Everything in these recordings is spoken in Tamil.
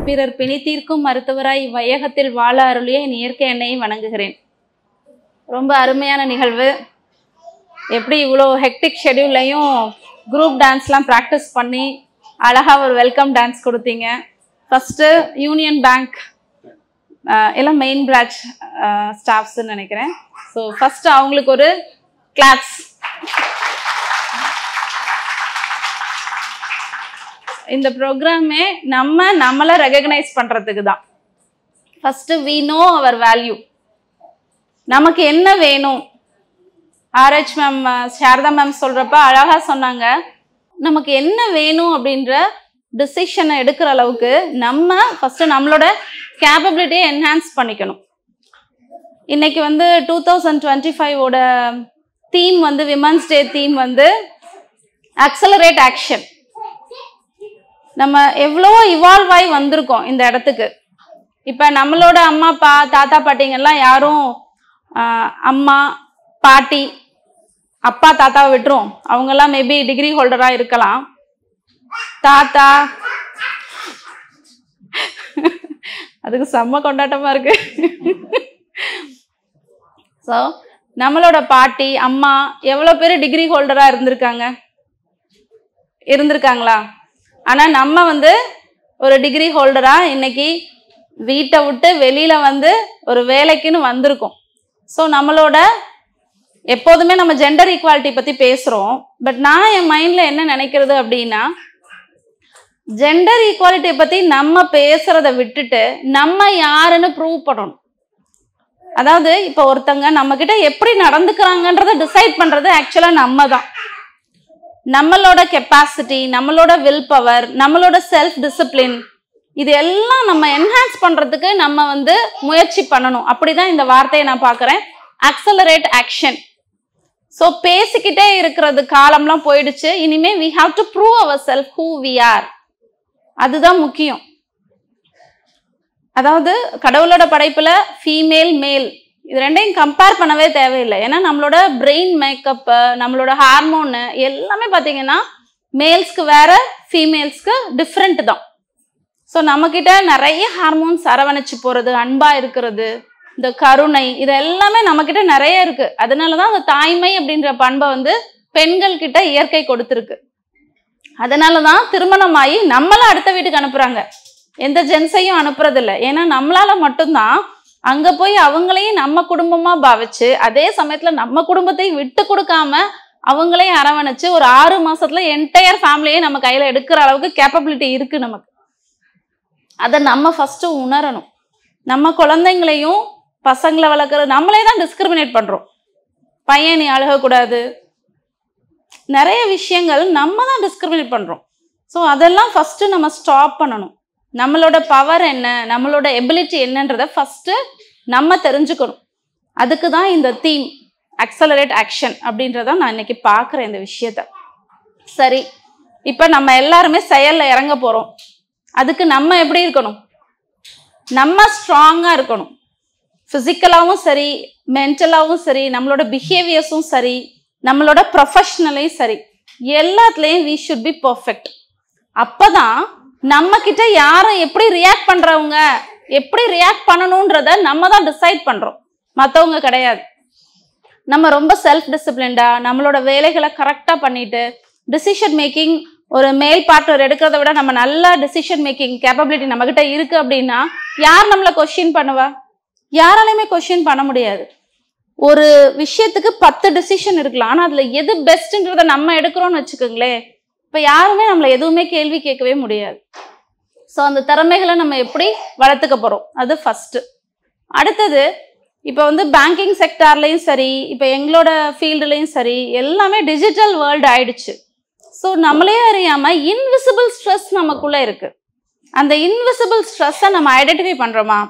பிறர் பிணி தீர்க்கும் மருத்துவராய் வையகத்தில் வாழ அருளிய என் இயற்கை எண்ணெயை வணங்குகிறேன். ரொம்ப அருமையான நிகழ்வு. எப்படி இவ்வளோ ஹெக்டிக் ஷெடியூல்லையும் குரூப் டான்ஸ்லாம் ப்ராக்டிஸ் பண்ணி அழகாக ஒரு வெல்கம் டான்ஸ் கொடுத்தீங்க. ஃபஸ்ட்டு யூனியன் பேங்க் எல்லாம் மெயின் பிரான்ச் ஸ்டாஃப்ஸ்ன்னு நினைக்கிறேன். ஸோ ஃபஸ்ட்டு அவங்களுக்கு ஒரு கிளாப்ஸ். இந்த ப்ரோக்ராமே நம்மளை ரெகக்னைஸ் பண்ணுறதுக்கு தான். First we know our value. நமக்கு என்ன வேணும்? RH மேம், சாரதா மேம் சொல்கிறப்ப அழகாக சொன்னாங்க, நமக்கு என்ன வேணும் அப்படின்ற டிசிஷனை எடுக்கிற அளவுக்கு நம்ம ஃபஸ்ட்டு நம்மளோட கேப்பபிலிட்டியை என்ஹான்ஸ் பண்ணிக்கணும். இன்றைக்கி 2025ஓட theme women's day theme accelerate action. நம்ம எவ்வளோ இவால்வ் ஆகி வந்திருக்கோம் இந்த இடத்துக்கு. இப்போ நம்மளோட அம்மா அப்பா தாத்தா பாட்டிங்கெல்லாம் யாரும் அம்மா பாட்டி அப்பா தாத்தாவை விட்டுரும், அவங்கெல்லாம் மேபி டிகிரி ஹோல்டராக இருக்கலாம். தாத்தா அதுக்கு செம்ம கொண்டாட்டமாக இருக்கு. ஸோ நம்மளோட பாட்டி அம்மா எவ்வளோ பேர் டிகிரி ஹோல்டராக இருந்திருக்காங்களா? ஆனால் நம்ம ஒரு டிகிரி ஹோல்டராக இன்னைக்கு வீட்டை விட்டு வெளியில் ஒரு வேலைக்குன்னு வந்திருக்கோம். ஸோ நம்மளோட எப்போதுமே நம்ம ஜெண்டர் ஈக்குவாலிட்டி பற்றி பேசுகிறோம். பட் நான் என் மைண்டில் என்ன நினைக்கிறது அப்படின்னா, ஜெண்டர் ஈக்குவாலிட்டியை பற்றி நம்ம பேசுகிறத விட்டுட்டு நம்ம யாருன்னு ப்ரூவ் பண்ணணும். அதாவது இப்போ ஒருத்தங்க நம்மக்கிட்ட எப்படி நடந்துக்கிறாங்கன்றதை டிசைட் பண்ணுறது ஆக்சுவலாக நம்ம தான். நம்மளோட கெப்பாசிட்டி, நம்மளோட வில் பவர், நம்மளோட செல்ஃப் டிசிப்ளின், இது எல்லாம் நம்ம என்ஹான்ஸ் பண்ணுறதுக்கு நம்ம முயற்சி பண்ணணும். அப்படிதான் இந்த வார்த்தையை நான் பார்க்குறேன், அக்சலரேட் ஆக்ஷன். ஸோ பேசிக்கிட்டே இருக்கிறது காலம்லாம் போயிடுச்சு. இனிமே we have to prove ourselves who we are. அதுதான் முக்கியம். அதாவது கடவுளோட படைப்புல ஃபீமேல் மேல் இது ரெண்டையும் கம்பேர் பண்ணவே தேவையில்லை. ஏன்னா நம்மளோட பிரெயின் மேக்கப்பு, நம்மளோட ஹார்மோனு எல்லாமே பார்த்தீங்கன்னா மேல்ஸ்க்கு வேற ஃபீமேல்ஸ்க்கு டிஃப்ரெண்ட் தான். ஸோ நம்மக்கிட்ட நிறைய ஹார்மோன்ஸ் அரவணைச்சு போகிறது, அன்பாக இருக்கிறது, இந்த கருணை, இது எல்லாமே நம்மக்கிட்ட நிறைய இருக்குது. அதனால தான் அந்த தாய்மை அப்படின்ற பண்பை பெண்கள் கிட்ட இயற்கை கொடுத்துருக்கு. அதனால தான் திருமணமாகி நம்மளை அடுத்த வீட்டுக்கு அனுப்புகிறாங்க, எந்த ஜென்ஸையும் அனுப்புறதில்லை. ஏன்னா நம்மளால மட்டும்தான் அங்கே போய் அவங்களையும் நம்ம குடும்பமாக பாவிச்சு, அதே சமயத்தில் நம்ம குடும்பத்தையும் விட்டு கொடுக்காம அவங்களையும் அரவணைச்சு ஒரு 6 மாசத்துல என்டையர் ஃபேமிலியை நம்ம கையில் எடுக்கிற அளவுக்கு கேப்பபிலிட்டி இருக்குது நமக்கு. அதை நம்ம ஃபஸ்ட்டு உணரணும். நம்ம குழந்தைங்களையும் பசங்களை வளர்க்குறது நம்மளே தான் டிஸ்கிரிமினேட் பண்ணுறோம். பையன் நீ அழுகக்கூடாது, நிறைய விஷயங்கள் நம்ம தான் டிஸ்கிரிமினேட் பண்ணுறோம். ஸோ அதெல்லாம் ஃபஸ்ட்டு நம்ம ஸ்டாப் பண்ணணும். நம்மளோட பவர் என்ன, நம்மளோட எபிலிட்டி என்னன்றதை ஃபஸ்ட்டு நம்ம தெரிஞ்சுக்கணும். அதுக்கு தான் இந்த தீம் அக்சலரேட் ஆக்ஷன் அப்படின்றத நான் இன்னைக்கு பார்க்குறேன் இந்த விஷயத்த. சரி, இப்போ நம்ம எல்லாருமே செயலில் இறங்க போகிறோம். அதுக்கு நம்ம எப்படி இருக்கணும்? நம்ம ஸ்ட்ராங்காக இருக்கணும். ஃபிசிக்கலாகவும் சரி, மென்டலாகவும் சரி, நம்மளோட பிஹேவியர்ஸும் சரி, நம்மளோட ப்ரொஃபஷ்னலையும் சரி, எல்லாத்துலேயும் வி ஷுட் பி பர்ஃபெக்ட். அப்போ தான் நம்மக்கிட்ட யாரும் எப்படி ரியாக்ட் பண்ணுறவங்க, எப்படி ரியாக்ட் பண்ணணுன்றத நம்ம தான் டிசைட் பண்ணுறோம், மற்றவங்க கிடையாது. நம்ம ரொம்ப செல்ஃப் டிசிப்ளின்டாக நம்மளோட வேலைகளை கரெக்டாக பண்ணிட்டு டிசிஷன் மேக்கிங், ஒரு மேல் பார்ட்னர் எடுக்கிறத விட நம்ம நல்ல டிசிஷன் மேக்கிங் கேப்பபிலிட்டி நம்மக்கிட்ட இருக்குது அப்படின்னா யார் நம்மளை கொஸ்டின் பண்ணுவா? யாராலையுமே கொஸ்டின் பண்ண முடியாது. ஒரு விஷயத்துக்கு 10 டிசிஷன் இருக்கலாம், ஆனால் அதில் எது பெஸ்ட்டுன்றதை நம்ம எடுக்கிறோன்னு வச்சுக்கோங்களேன், இப்போ யாருமே நம்மளை எதுவுமே கேள்வி கேட்கவே முடியாது. ஸோ அந்த திறமைகளை நம்ம எப்படி வளர்த்துக்க போகிறோம், அது ஃபஸ்ட்டு. அடுத்தது இப்போ பேங்கிங் செக்டார்லேயும் சரி, இப்போ எங்களோட ஃபீல்டுலேயும் சரி, எல்லாமே டிஜிட்டல் வேர்ல்டு ஆயிடுச்சு. ஸோ நம்மளே அறியாமல் இன்விசிபிள் ஸ்ட்ரெஸ் நமக்குள்ளே இருக்குது. அந்த இன்விசிபிள் ஸ்ட்ரெஸ்ஸை நம்ம ஐடென்டிஃபை பண்ணுறோமா?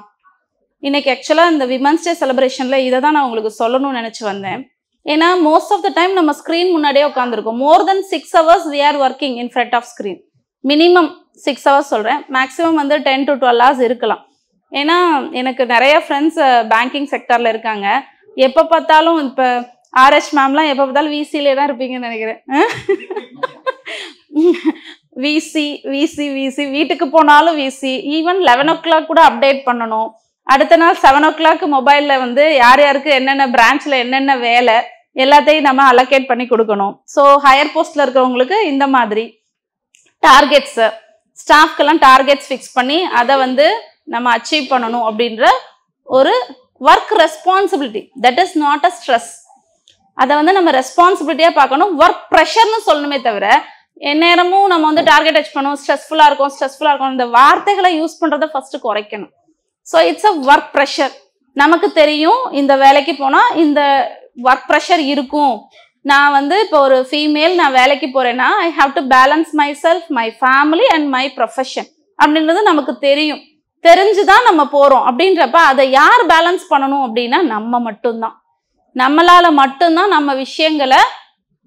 இன்னைக்கு ஆக்சுவலாக இந்த விமன்ஸ் டே செலிப்ரேஷனில் இதை தான் நான் உங்களுக்கு சொல்லணும்னு நினச்சி வந்தேன். ஏன்னா மோஸ்ட் ஆஃப் த டைம் நம்ம ஸ்க்ரீன் முன்னாடியே உட்காந்துருக்கோம். மோர் தென் 6 hours we are working in front of screen. Minimum 6 hours சொல்கிறேன், மேக்ஸிமம் 10 to 12 hours இருக்கலாம். ஏன்னா எனக்கு நிறைய ஃப்ரெண்ட்ஸ் பேங்கிங் செக்டரில் இருக்காங்க. எப்போ பார்த்தாலும் இப்போ RH மேம்லாம் எப்போ பார்த்தாலும் VCலே தான் இருப்பீங்கன்னு நினைக்கிறேன். விசி விசி விசி, வீட்டுக்கு போனாலும் விசி, ஈவன் 11 o'clock கூட அப்டேட் பண்ணணும். அடுத்த நாள் 7 o'clock மொபைல்ல வந்து யார் யாருக்கு என்னென்ன பிரான்ச்ல என்னென்ன வேலை எல்லாத்தையும் நம்ம அலோகேட் பண்ணி கொடுக்கணும். ஸோ ஹையர் போஸ்ட்ல இருக்கிறவங்களுக்கு இந்த மாதிரி டார்கெட்ஸ், ஸ்டாஃப்க்கெல்லாம் டார்கெட்ஸ் ஃபிக்ஸ் பண்ணி அதை வந்து நம்ம அச்சீவ் பண்ணணும் அப்படின்ற ஒரு work responsibility. That is not a stress. அதை வந்து நம்ம ரெஸ்பான்சிபிலிட்டியாக பார்க்கணும். ஒர்க் ப்ரெஷர்னு சொல்லணுமே தவிர எந்நேரமும் நம்ம வந்து டார்கெட் அச்சீவ் பண்ணணும், ஸ்ட்ரெஸ்ஃபுல்லாக இருக்கும், இந்த வார்த்தைகளை யூஸ் பண்ணுறதை ஃபர்ஸ்ட் குறைக்கணும். So it's a work pressure. நமக்கு தெரியும் இந்த வேலைக்கு போனால் இந்த ஒர்க் ப்ரெஷர் இருக்கும். நான் வந்து இப்போ ஒரு ஃபீமேல், நான் வேலைக்கு போகிறேன்னா I have to balance my self, my family and my profession அப்படின்றது நமக்கு தெரியும். தெரிஞ்சுதான் நம்ம போகிறோம். அப்படின்றப்ப அதை யார் பேலன்ஸ் பண்ணணும் அப்படின்னா நம்ம மட்டும்தான். நம்மளால் மட்டும்தான் நம்ம விஷயங்களை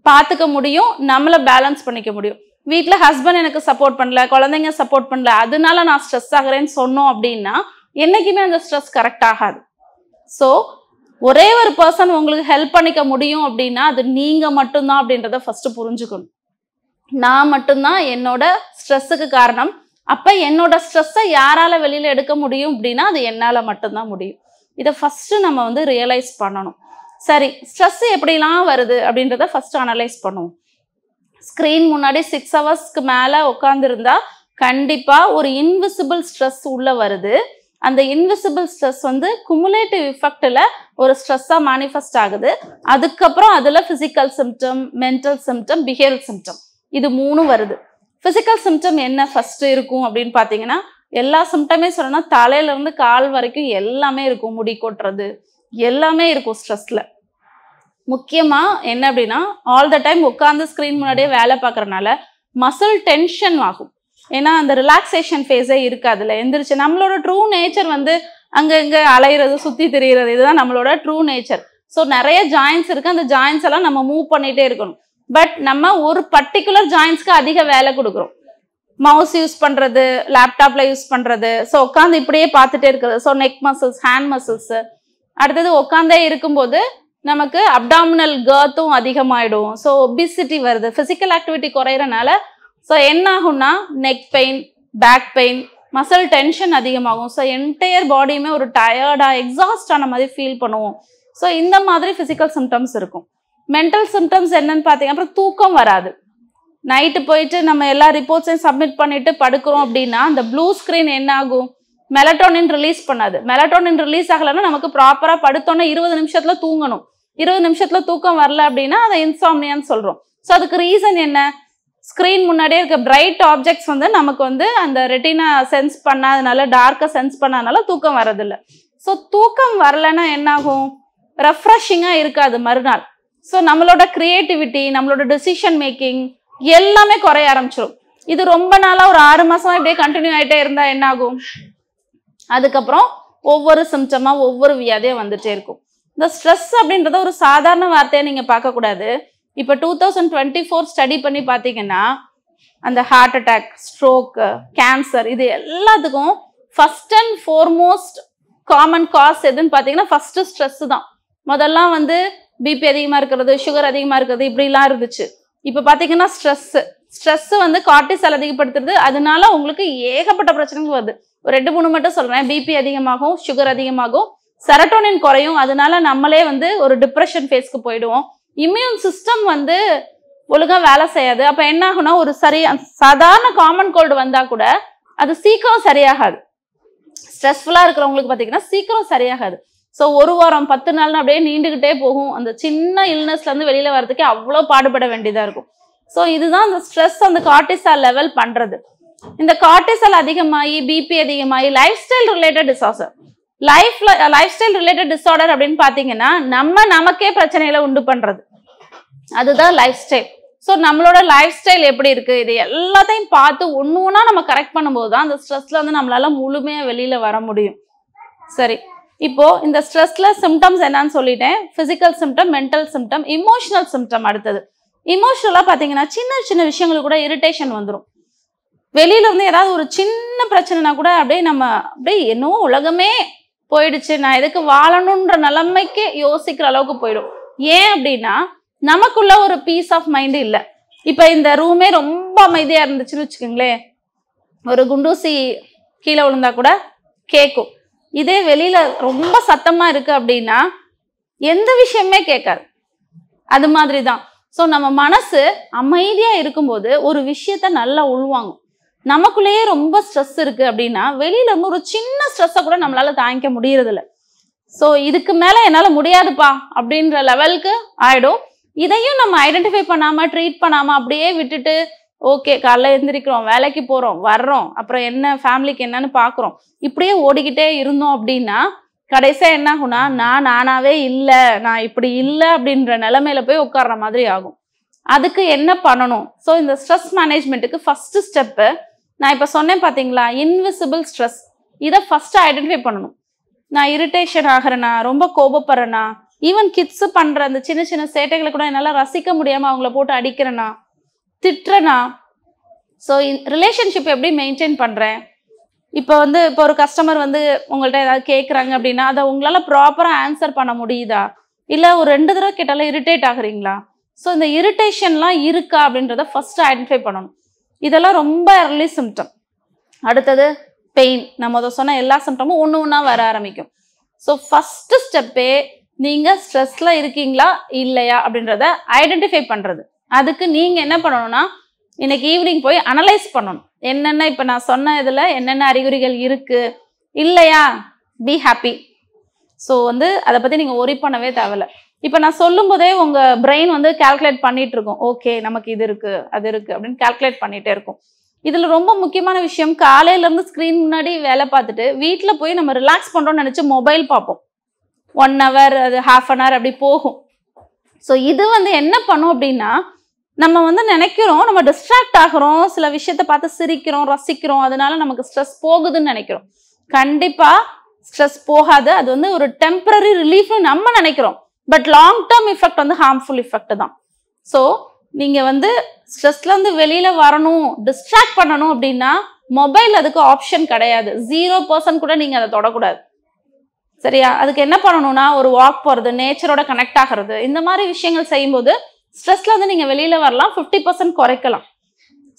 பார்த்துக்க முடியும், நம்மளை பேலன்ஸ் பண்ணிக்க முடியும். வீட்டில் ஹஸ்பண்ட் எனக்கு சப்போர்ட் பண்ணல, குழந்தைங்க சப்போர்ட் பண்ணல, அதனால நான் ஸ்ட்ரெஸ் ஆகுறேன்னு சொன்னோம் அப்படின்னா என்னைக்குமே அந்த ஸ்ட்ரெஸ் கரெக்ட் ஆகாது. ஸோ ஒரே ஒரு பர்சன் உங்களுக்கு ஹெல்ப் பண்ணிக்க முடியும் அப்படின்னா அது நீங்கள் மட்டும்தான் அப்படின்றத ஃபர்ஸ்ட் புரிஞ்சுக்கணும். நான் மட்டும்தான் என்னோட ஸ்ட்ரெஸ்ஸுக்கு காரணம். அப்போ என்னோட ஸ்ட்ரெஸ்ஸை யாரால வெளியில் எடுக்க முடியும் அப்படின்னா அது என்னால் மட்டும்தான் முடியும். இதை ஃபர்ஸ்ட் நம்ம வந்து ரியலைஸ் பண்ணணும். சரி, ஸ்ட்ரெஸ் எப்படிலாம் வருது அப்படின்றத ஃபர்ஸ்ட் அனலைஸ் பண்ணுவோம். ஸ்க்ரீன் முன்னாடி 6 hours மேலே உட்காந்துருந்தா கண்டிப்பாக ஒரு இன்விசிபிள் ஸ்ட்ரெஸ் உள்ளே வருது. அந்த இன்விசிபிள் ஸ்ட்ரெஸ் வந்து குமுலேட்டிவ் எஃபெக்டில் ஒரு ஸ்ட்ரெஸ்ஸாக மேனிஃபெஸ்ட் ஆகுது. அதுக்கப்புறம் அதில் physical symptom, mental symptom, behavioural symptom, இது 3 வருது. ஃபிசிக்கல் சிம்டம் என்ன ஃபர்ஸ்ட் இருக்கும் அப்படின்னு பார்த்தீங்கன்னா எல்லா சிம்டமே சொல்லணும்னா தலையிலேருந்து கால் வரைக்கும் எல்லாமே இருக்கும். முடி கொட்டுறது எல்லாமே இருக்கும் ஸ்ட்ரெஸ்ஸில். முக்கியமாக என்ன அப்படின்னா ஆல் த டைம் உட்காந்து ஸ்க்ரீன் முன்னாடியே வேலை பார்க்குறனால மசில் டென்ஷன் ஆகும். ஏன்னா அந்த ரிலாக்ஸேஷன் ஃபேஸே இருக்காதுல்ல. எந்திரிச்சு நம்மளோட ட்ரூ நேச்சர் வந்து அங்கங்கே அலையிறது, சுற்றி திரிகிறது, இதுதான் நம்மளோட ட்ரூ நேச்சர். ஸோ நிறைய ஜாயின்ஸ் இருக்குது, அந்த ஜாயின்ஸ் எல்லாம் நம்ம மூவ் பண்ணிகிட்டே இருக்கணும். பட் நம்ம ஒரு பர்டிகுலர் ஜாயின்ஸ்க்கு அதிக வேலை கொடுக்குறோம். மவுஸ் யூஸ் பண்ணுறது, லேப்டாப்பில் யூஸ் பண்ணுறது, ஸோ உட்காந்து இப்படியே பார்த்துட்டே இருக்கிறது. So neck muscles, hand muscles, அடுத்தது உட்காந்தே இருக்கும்போது நமக்கு அப்டாமினல் கர்த்தும் அதிகமாகிடும். ஸோ ஒபிசிட்டி வருது, ஃபிசிக்கல் ஆக்டிவிட்டி குறையிறனால. ஸோ என்ன ஆகும்னா neck pain, back pain, muscle tension அதிகமாகும். ஸோ என்டையர் பாடியுமே ஒரு டயர்டாக, எக்ஸாஸ்ட் ஆன மாதிரி ஃபீல் பண்ணுவோம். ஸோ இந்த மாதிரி ஃபிசிக்கல் சிம்டம்ஸ் இருக்கும். மென்டல் சிம்டம்ஸ் என்னன்னு பார்த்தீங்க, அப்புறம் தூக்கம் வராது. நைட்டு போயிட்டு நம்ம எல்லா ரிப்போர்ட்ஸையும் சப்மிட் பண்ணிட்டு படுக்கிறோம் அப்படின்னா அந்த ப்ளூ ஸ்க்ரீன் என்ன ஆகும், மெலட்டோனின் ரிலீஸ் பண்ணாது. மெலட்டோனின் ரிலீஸ் ஆகலைன்னா நமக்கு ப்ராப்பராக படுத்தோன்னே 20 நிமிஷத்துல தூங்கணும். 20 நிமிஷத்துல தூக்கம் வரல அப்படின்னா அதை இன்சாம்னியான்னு சொல்கிறோம். ஸோ அதுக்கு ரீசன் என்ன, ஸ்க்ரீன் முன்னாடியே இருக்க பிரைட் ஆப்ஜெக்ட்ஸ் வந்து நமக்கு வந்து அந்த ரெட்டினா சென்ஸ் பண்ணாதனால, டார்க்கை சென்ஸ் பண்ணாதனால தூக்கம் வரதில்லை. ஸோ தூக்கம் வரலைன்னா என்னாகும், ரெஃப்ரெஷிங்காக இருக்காது மறுநாள். ஸோ நம்மளோட க்ரியேட்டிவிட்டி, நம்மளோட டெசிஷன் மேக்கிங் எல்லாமே குறைய ஆரம்பிச்சிடும். இது ரொம்ப நாளாக ஒரு 6 மாதமாக இப்படியே கண்டினியூ ஆகிட்டே இருந்தால் என்னாகும், அதுக்கப்புறம் ஒவ்வொரு சிம்டமாக ஒவ்வொரு வியாதியாக வந்துட்டே இருக்கும். இந்த ஸ்ட்ரெஸ் அப்படின்றத ஒரு சாதாரண வார்த்தையை நீங்கள் பார்க்கக்கூடாது. இப்போ 2024 ஸ்டடி பண்ணி பார்த்தீங்கன்னா அந்த ஹார்ட் அட்டாக், ஸ்ட்ரோக்கு, கேன்சர், இது எல்லாத்துக்கும் first and foremost common cos எதுன்னு பார்த்தீங்கன்னா ஃபர்ஸ்ட் ஸ்ட்ரெஸ் தான். முதல்லாம் வந்து பிபி அதிகமாக இருக்கிறது, சுகர் அதிகமாக இருக்கிறது, இப்படிலாம் இருந்துச்சு. இப்போ பார்த்தீங்கன்னா ஸ்ட்ரெஸ் வந்து கார்டிசால் அதிகப்படுத்துறது. அதனால உங்களுக்கு ஏகப்பட்ட பிரச்சனைகள் வருது. ஒரு 2-3 மட்டும் சொல்கிறேன். பிபி அதிகமாகும், சுகர் அதிகமாகும், செரட்டோனின் குறையும். அதனால நம்மளே வந்து ஒரு டிப்ரெஷன் ஃபேஸ்க்கு போயிடுவோம். இம்யூன் சிஸ்டம் வந்து ஒழுங்காக வேலை செய்யாது. அப்போ என்ன ஆகுனா ஒரு சாதாரண காமன் கோல்டு வந்தால் கூட அது சீக்கிரம் சரியாகாது. ஸ்ட்ரெஸ்ஃபுல்லாக இருக்கிறவங்களுக்கு பார்த்தீங்கன்னா சீக்கிரம் சரியாகாது. ஸோ 1 வாரம் 10 நாள்னு அப்படியே நீண்டுக்கிட்டே போகும். அந்த சின்ன இல்னஸ்லேருந்து வெளியில் வரதுக்கே அவ்வளோ பாடுபட வேண்டியதாக இருக்கும். ஸோ இதுதான் அந்த ஸ்ட்ரெஸ், அந்த கார்டிசால் லெவல் பண்ணுறது. இந்த கார்டிசால் அதிகமாகி, பிபி அதிகமாகி, life style related disorder, life style related disorder அப்படின்னு பார்த்தீங்கன்னா நமக்கே பிரச்சனைகளை உண்டு பண்ணுறது, அதுதான் லைஃப் ஸ்டைல். ஸோ நம்மளோட லைஃப் ஸ்டைல் எப்படி இருக்குது, இது எல்லாத்தையும் பார்த்து ஒன்று ஒன்றா நம்ம கரெக்ட் பண்ணும்போது தான் அந்த ஸ்ட்ரெஸ்ல வந்து நம்மளால முழுமையாக வெளியில் வர முடியும். சரி, இப்போ இந்த ஸ்ட்ரெஸ்ல சிம்டம்ஸ் என்னன்னு சொல்லிட்டேன். Physical symptom, mental symptom, emotional symptom. அடுத்தது இமோஷனலாக பார்த்தீங்கன்னா சின்ன சின்ன விஷயங்களுக்கு கூட இரிட்டேஷன் வந்துடும். வெளியில இருந்து ஏதாவது ஒரு சின்ன பிரச்சனைனா கூட அப்படியே என்னவோ உலகமே போயிடுச்சு, நான் எதுக்கு வாழணுன்ற நிலைமைக்கு யோசிக்கிற அளவுக்கு போயிடும். ஏன் அப்படின்னா நமக்குள்ள ஒரு பீஸ் ஆஃப் மைண்டு இல்லை. இப்ப இந்த ரூமே ரொம்ப அமைதியா இருந்துச்சுன்னு வச்சுக்கோங்களேன், ஒரு குண்டூசி கீழே விழுந்தா கூட கேட்கும். இதே வெளியில ரொம்ப சத்தமா இருக்கு அப்படின்னா எந்த விஷயமே கேட்காது. அது மாதிரிதான். ஸோ நம்ம மனசு அமைதியா இருக்கும்போது ஒரு விஷயத்த நல்லா உள்வாங்கும். நமக்குள்ளேயே ரொம்ப ஸ்ட்ரெஸ் இருக்கு அப்படின்னா வெளியில இருந்து ஒரு சின்ன ஸ்ட்ரெஸ்ஸை கூட நம்மளால தாங்கிக்க முடியறது இல்லை. ஸோ இதுக்கு மேல என்னால முடியாதுப்பா அப்படின்ற லெவலுக்கு ஆயிடும். இதையும் நம்ம ஐடென்டிஃபை பண்ணாம ட்ரீட் பண்ணாம அப்படியே விட்டுட்டு ஓகே காலைல எழுந்திரிக்கிறோம், வேலைக்கு போறோம், வர்றோம், அப்புறம் என்ன ஃபேமிலிக்கு என்னன்னு பாக்குறோம், இப்படியே ஓடிக்கிட்டே இருந்தோம் அப்படின்னா கடைசியா என்ன ஆகும்னா நானாவே இல்லை, நான் இப்படி இல்லை அப்படின்ற நிலைமையில போய் உட்கார்ற மாதிரி ஆகும். அதுக்கு என்ன பண்ணணும்? ஸோ இந்த ஸ்ட்ரெஸ் மேனேஜ்மெண்ட்டுக்கு ஃபர்ஸ்ட் ஸ்டெப்பு நான் இப்போ சொன்னேன் பார்த்தீங்களா, இன்விசிபிள் ஸ்ட்ரெஸ். இதை ஃபர்ஸ்ட் ஐடென்டிஃபை பண்ணணும். நான் இரிட்டேஷன் ஆகிறேனா, ரொம்ப கோபப்படுறேனா, ஈவன் கிட்ஸு பண்ணுற அந்த சின்ன சின்ன சேட்டைகளை கூட என்னால் ரசிக்க முடியாமல் அவங்கள போட்டு அடிக்கிறேனா, திட்டுறேனா. ஸோ ரிலேஷன்ஷிப் எப்படி மெயின்டைன் பண்ணுறேன்? இப்போ ஒரு கஸ்டமர் உங்கள்கிட்ட ஏதாவது கேட்குறாங்க அப்படின்னா அதை உங்களால் ப்ராப்பராக ஆன்சர் பண்ண முடியுதா, இல்லை ஒரு 2 தடவை கேட்டாலும் இரிட்டேட் ஆகுறீங்களா? ஸோ இந்த இரிட்டேஷன்லாம் இருக்கா அப்படின்றத ஃபர்ஸ்ட் ஐடென்டிஃபை பண்ணணும். இதெல்லாம் ரொம்ப early சிம்டம். அடுத்தது பெயின். நம்ம அதை சொன்ன எல்லா சிம்டமும் ஒன்றா வர ஆரம்பிக்கும். ஸோ ஃபர்ஸ்ட் ஸ்டெப்பே நீங்கள் ஸ்ட்ரெஸ்ல இருக்கீங்களா இல்லையா அப்படின்றத ஐடென்டிஃபை பண்ணுறது. அதுக்கு நீங்கள் என்ன பண்ணணும்னா இன்னைக்கு ஈவினிங் போய் அனலைஸ் பண்ணணும். என்னென்ன இப்போ நான் சொன்ன இதில் என்னென்ன அறிகுறிகள் இருக்கு இல்லையா, பி ஹாப்பி. ஸோ அதை பற்றி நீங்கள் ஒரி பண்ணவே தேவையில்ல. இப்போ நான் சொல்லும் போதே உங்கள் பிரெயின் கால்குலேட் பண்ணிட்டு இருக்கும். ஓகே நமக்கு இது இருக்கு அது இருக்கு அப்படின்னு கால்குலேட் பண்ணிட்டே இருக்கும். இதில் ரொம்ப முக்கியமான விஷயம், காலையிலேருந்து ஸ்க்ரீன் முன்னாடி வேலை பார்த்துட்டு வீட்டில் போய் நம்ம ரிலாக்ஸ் பண்ணுறோம்னு நினச்சி மொபைல் பார்ப்போம். 1 hour அது ½ an hour அப்படி போகும். ஸோ இது என்ன பண்ணும் அப்படின்னா நம்ம நினைக்கிறோம், நம்ம டிஸ்ட்ராக்ட் ஆகிறோம், சில விஷயத்த பார்த்து சிரிக்கிறோம், ரசிக்கிறோம், அதனால நமக்கு ஸ்ட்ரெஸ் போகுதுன்னு நினைக்கிறோம். கண்டிப்பாக ஸ்ட்ரெஸ் போகாது. அது ஒரு டெம்பரரி ரிலீஃப்னு நம்ம நினைக்கிறோம். But long term effect harmful effect தான். ஸோ நீங்கள் ஸ்ட்ரெஸ்லேருந்து வெளியில் வரணும், டிஸ்ட்ராக்ட் பண்ணணும் அப்படின்னா மொபைல் அதுக்கு ஆப்ஷன் கிடையாது. 0% கூட நீங்கள் அதை தொடக்கூடாது. சரியா? அதுக்கு என்ன பண்ணணும்னா ஒரு வாக் போகிறது, நேச்சரோட கனெக்ட் ஆகிறது, இந்த மாதிரி விஷயங்கள் செய்யும்போது ஸ்ட்ரெஸ்லேருந்து நீங்கள் வெளியில் வரலாம், 50% குறைக்கலாம்.